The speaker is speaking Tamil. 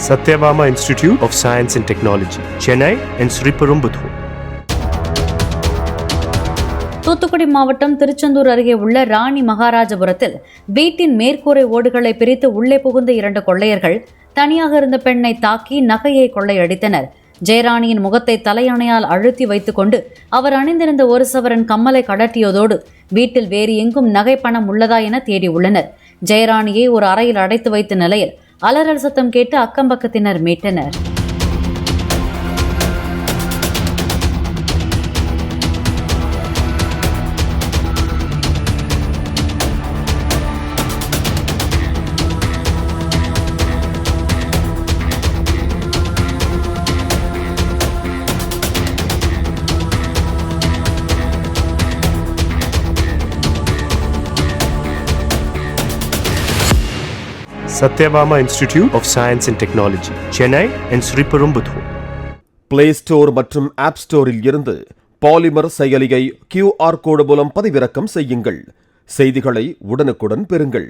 Satyabama Institute of Science and Technology, Chennai and Sriperumbudur. Thoothukudi மாவட்டம் திருச்செந்தூர் அருகே உள்ள ராணி மகாராஜபுரத்தில் வீட்டின் மேற்கூரை ஓடுகளை பிரித்து உள்ளே புகுந்த 2 கொள்ளையர்கள் தனியாக இருந்த பெண்ணை தாக்கி நகையை கொள்ளையடித்தனர். ஜெயராணியின் முகத்தை தலையணையால் அழுத்தி வைத்துக் கொண்டு அவர் அணிந்திருந்த 1 சவரன் கம்மலை கடட்டியதோடு வீட்டில் வேறு எங்கும் நகை பணம் உள்ளதா என தேடி உள்ளனர். ஜெயராணியை ஒரு அறையில் அடைத்து வைத்த நிலையில் அலறல் சத்தம் கேட்டு அக்கம்பக்கத்தினர் மீட்டனர். Satyabama Institute of Science and Technology, Chennai and Sriperumbudur. Play Store மற்றும் App Storeல் இருந்து பாலிமர் செயலியை QR கோடு மூலம் பதிவிறக்கம் செய்யுங்கள். செய்திகளை உடனுக்குடன் பெறுங்கள்.